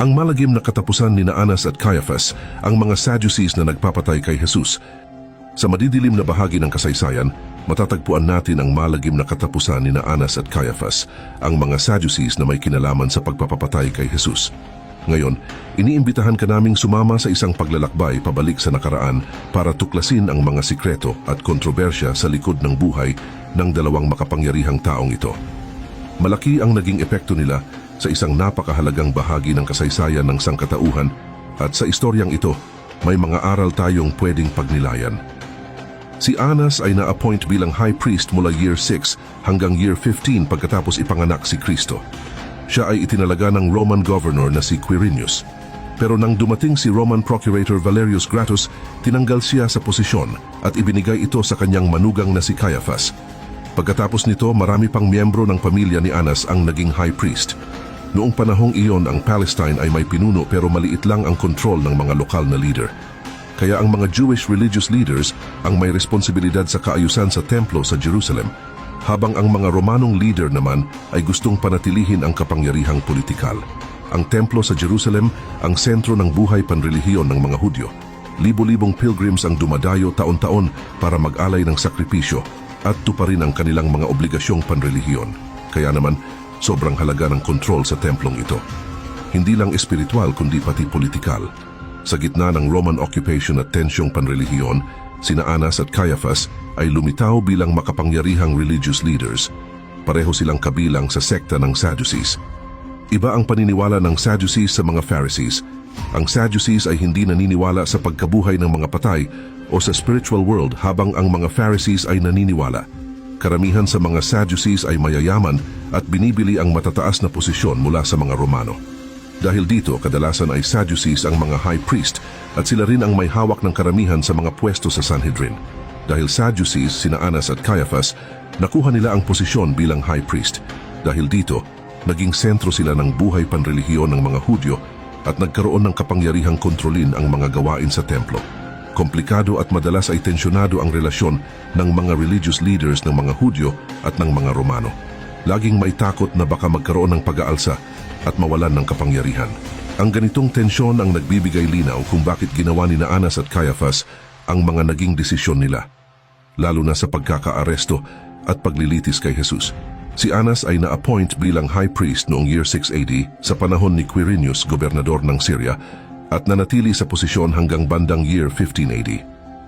Ang malagim na katapusan ni Anas at Caiaphas, ang mga Sadducees na nagpapatay kay Jesus. Sa madidilim na bahagi ng kasaysayan, matatagpuan natin ang malagim na katapusan ni Anas at Caiaphas, ang mga Sadducees na may kinalaman sa pagpapatay kay Jesus. Ngayon, iniimbitahan ka naming sumama sa isang paglalakbay pabalik sa nakaraan para tuklasin ang mga sikreto at kontrobersya sa likod ng buhay ng dalawang makapangyarihang taong ito. Malaki ang naging epekto nila sa isang napakahalagang bahagi ng kasaysayan ng sangkatauhan, at sa istoryang ito, may mga aral tayong pwedeng pagnilayan. Si Anas ay na-appoint bilang high priest mula year 6 hanggang year 15 pagkatapos ipanganak si Kristo. Siya ay itinalaga ng Roman governor na si Quirinius. Pero nang dumating si Roman Procurator Valerius Gratus, tinanggal siya sa posisyon at ibinigay ito sa kanyang manugang na si Caiaphas. Pagkatapos nito, marami pang miyembro ng pamilya ni Anas ang naging high priest. Noong panahong iyon, ang Palestine ay may pinuno pero maliit lang ang kontrol ng mga lokal na leader. Kaya ang mga Jewish religious leaders ang may responsibilidad sa kaayusan sa templo sa Jerusalem, habang ang mga Romanong leader naman ay gustong panatilihin ang kapangyarihang politikal. Ang templo sa Jerusalem ang sentro ng buhay panrelihiyon ng mga Hudyo. Libo-libong pilgrims ang dumadayo taon-taon para mag-alay ng sakripisyo at tuparin ang kanilang mga obligasyong panrelihiyon. Kaya naman, sobrang halaga ng kontrol sa templong ito. Hindi lang espiritual kundi pati politikal. Sa gitna ng Roman occupation at tensyong panrelihiyon, sina Anas at Caiaphas ay lumitaw bilang makapangyarihang religious leaders. Pareho silang kabilang sa sekta ng Sadducees. Iba ang paniniwala ng Sadducees sa mga Pharisees. Ang Sadducees ay hindi naniniwala sa pagkabuhay ng mga patay o sa spiritual world, habang ang mga Pharisees ay naniniwala. Karamihan sa mga Sadducees ay mayayaman at binibili ang matataas na posisyon mula sa mga Romano. Dahil dito, kadalasan ay Sadducees ang mga high priest at sila rin ang may hawak ng karamihan sa mga pwesto sa Sanhedrin. Dahil Sadducees, sina Anas at Caiaphas, nakuha nila ang posisyon bilang high priest. Dahil dito, naging sentro sila ng buhay panrelihiyon ng mga Hudyo at nagkaroon ng kapangyarihang kontrolin ang mga gawain sa templo. Komplikado at madalas ay tensyonado ang relasyon ng mga religious leaders ng mga Hudyo at ng mga Romano. Laging may takot na baka magkaroon ng pag-aalsa at mawalan ng kapangyarihan. Ang ganitong tensyon ang nagbibigay linaw kung bakit ginawa ni Anas at Caiaphas ang mga naging desisyon nila, lalo na sa pagkakaaresto at paglilitis kay Jesus. Si Anas ay na-appoint bilang high priest noong year 6 AD sa panahon ni Quirinius, gobernador ng Syria, at nanatili sa posisyon hanggang bandang year 15 AD.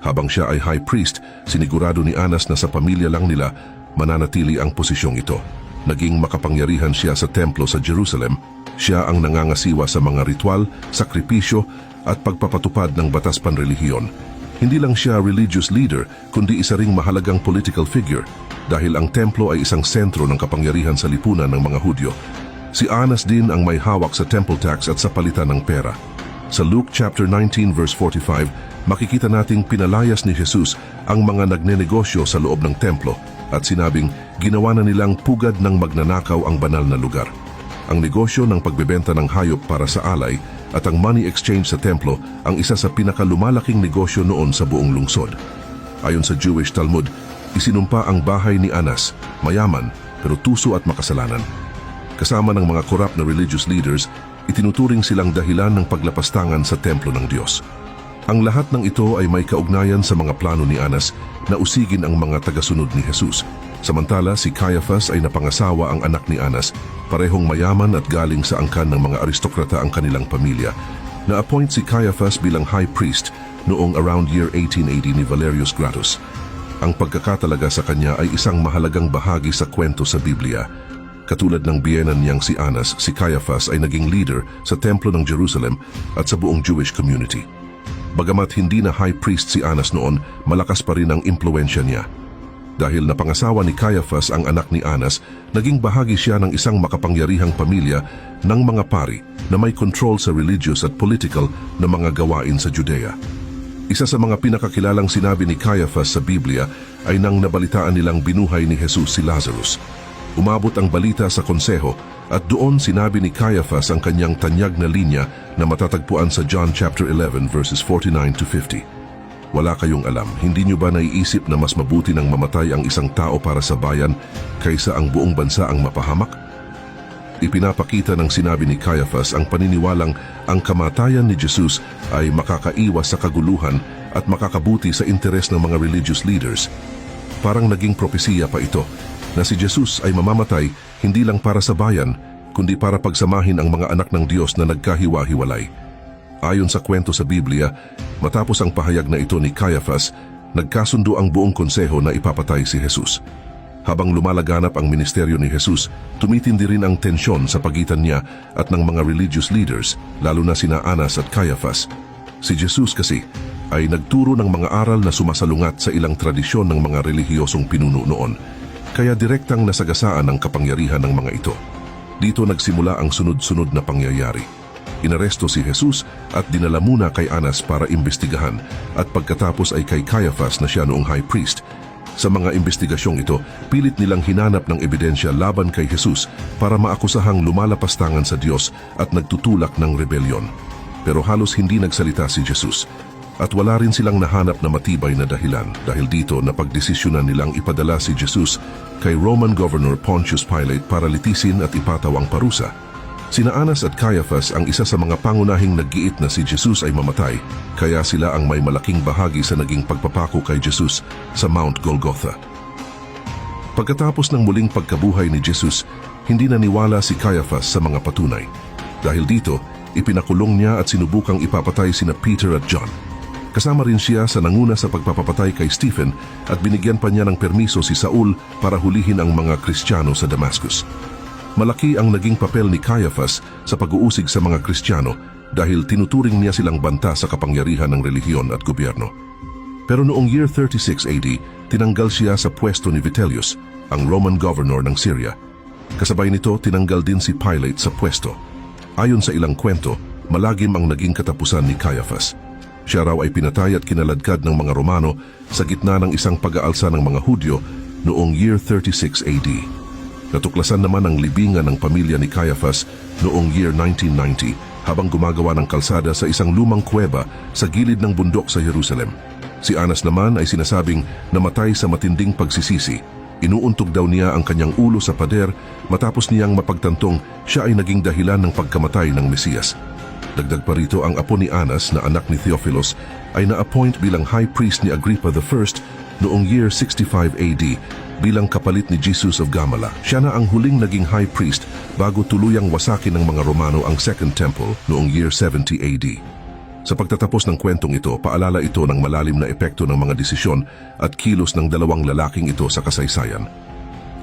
Habang siya ay high priest, sinigurado ni Anas na sa pamilya lang nila mananatili ang posisyong ito. Naging makapangyarihan siya sa templo sa Jerusalem. Siya ang nangangasiwa sa mga ritual, sakripisyo at pagpapatupad ng batas panrelihiyon. Hindi lang siya religious leader, kundi isa ring mahalagang political figure dahil ang templo ay isang sentro ng kapangyarihan sa lipunan ng mga Hudyo. Si Anas din ang may hawak sa temple tax at sa palitan ng pera. Sa Luke chapter 19 verse 45, makikita nating pinalayas ni Jesus ang mga nagnenegosyo sa loob ng templo at sinabing ginawa na nilang pugad ng magnanakaw ang banal na lugar. Ang negosyo ng pagbebenta ng hayop para sa alay at ang money exchange sa templo ang isa sa pinakalumalaking negosyo noon sa buong lungsod. Ayon sa Jewish Talmud, isinumpa ang bahay ni Anas, mayaman pero tuso at makasalanan. Kasama ng mga korap na religious leaders, itinuturing silang dahilan ng paglapastangan sa templo ng Diyos. Ang lahat ng ito ay may kaugnayan sa mga plano ni Anas na usigin ang mga tagasunod ni Jesus. Samantala, si Caiaphas ay napangasawa ang anak ni Anas, parehong mayaman at galing sa angkan ng mga aristokrata ang kanilang pamilya. Na-appoint si Caiaphas bilang high priest noong around year 1880 ni Valerius Gratus. Ang pagkakatalaga sa kanya ay isang mahalagang bahagi sa kwento sa Biblia. Katulad ng biyenan niyang si Anas, si Caiaphas ay naging leader sa templo ng Jerusalem at sa buong Jewish community. Bagamat hindi na high priest si Anas noon, malakas pa rin ang impluensya niya. Dahil napangasawa ni Caiaphas ang anak ni Anas, naging bahagi siya ng isang makapangyarihang pamilya ng mga pari na may control sa religious at political na mga gawain sa Judea. Isa sa mga pinakakilalang sinabi ni Caiaphas sa Biblia ay nang nabalitaan nilang binuhay ni Jesus si Lazarus. Umabot ang balita sa konseho at doon sinabi ni Caiaphas ang kanyang tanyag na linya na matatagpuan sa John chapter 11 verses 49 to 50. Wala kayong alam, hindi nyo ba naiisip na mas mabuti nang mamatay ang isang tao para sa bayan kaysa ang buong bansa ang mapahamak? ipinapakita ng sinabi ni Caiaphas ang paniniwalang ang kamatayan ni Jesus ay makakaiwas sa kaguluhan at makakabuti sa interes ng mga religious leaders. Parang naging propesiya pa ito na si Jesus ay mamamatay hindi lang para sa bayan, kundi para pagsamahin ang mga anak ng Diyos na nagkahiwa-hiwalay. Ayon sa kwento sa Biblia, matapos ang pahayag na ito ni Caiaphas, nagkasundo ang buong konseho na ipapatay si Jesus. Habang lumalaganap ang ministeryo ni Jesus, tumitindi rin ang tensyon sa pagitan niya at ng mga religious leaders, lalo na sina Anas at Caiaphas. Si Jesus kasi ay nagturo ng mga aral na sumasalungat sa ilang tradisyon ng mga relihiyosong pinuno noon, kaya direktang nasagasaan ang kapangyarihan ng mga ito. Dito nagsimula ang sunod-sunod na pangyayari. Inaresto si Jesus at dinala muna kay Anas para imbestigahan at pagkatapos ay kay Caiaphas na siya noong high priest. Sa mga investigasyong ito, pilit nilang hinanap ng ebidensya laban kay Jesus para maakusahang lumalapastangan sa Diyos at nagtutulak ng rebelyon. Pero halos hindi nagsalita si Jesus. At wala rin silang nahanap na matibay na dahilan. Dahil dito napagdesisyonan nilang ipadala si Jesus kay Roman Governor Pontius Pilate para litisin at ipataw ang parusa. Sina Anas at Caiaphas ang isa sa mga pangunahing naggiit na si Jesus ay mamatay, kaya sila ang may malaking bahagi sa naging pagpapako kay Jesus sa Mount Golgotha. Pagkatapos ng muling pagkabuhay ni Jesus, hindi naniwala si Caiaphas sa mga patunay. Dahil dito, ipinakulong niya at sinubukang ipapatay sina Peter at John. Kasama rin siya sa nanguna sa pagpapatay kay Stephen at binigyan pa niya ng permiso si Saul para hulihin ang mga Kristiyano sa Damascus. Malaki ang naging papel ni Caiaphas sa pag-uusig sa mga Kristiyano dahil tinuturing niya silang banta sa kapangyarihan ng relihiyon at gobyerno. Pero noong year 36 AD, tinanggal siya sa pwesto ni Vitellius, ang Roman governor ng Syria. Kasabay nito, tinanggal din si Pilate sa pwesto. Ayon sa ilang kwento, malagim ang naging katapusan ni Caiaphas. Siya raw ay pinatay at kinaladkad ng mga Romano sa gitna ng isang pag-aalsa ng mga Hudyo noong year 36 AD. Natuklasan naman ang libingan ng pamilya ni Caiaphas noong year 1990 habang gumagawa ng kalsada sa isang lumang kuweba sa gilid ng bundok sa Jerusalem. Si Anas naman ay sinasabing namatay sa matinding pagsisisi. Inuuntog daw niya ang kanyang ulo sa pader matapos niyang mapagtantong siya ay naging dahilan ng pagkamatay ng Mesiyas. Dagdag pa rito, ang apo ni Anas na anak ni Theophilus ay na-appoint bilang high priest ni Agrippa I noong year 65 AD bilang kapalit ni Jesus of Gamala. Siya na ang huling naging high priest bago tuluyang wasakin ng mga Romano ang Second Temple noong year 70 AD. Sa pagtatapos ng kwentong ito, paalala ito ng malalim na epekto ng mga desisyon at kilos ng dalawang lalaking ito sa kasaysayan.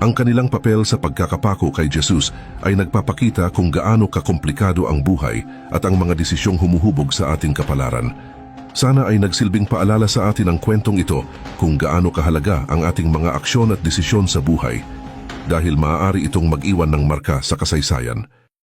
Ang kanilang papel sa pagkakapako kay Jesus ay nagpapakita kung gaano kakomplikado ang buhay at ang mga desisyong humuhubog sa ating kapalaran. Sana ay nagsilbing paalala sa atin ang kwentong ito kung gaano kahalaga ang ating mga aksyon at desisyon sa buhay dahil maaari itong mag-iwan ng marka sa kasaysayan.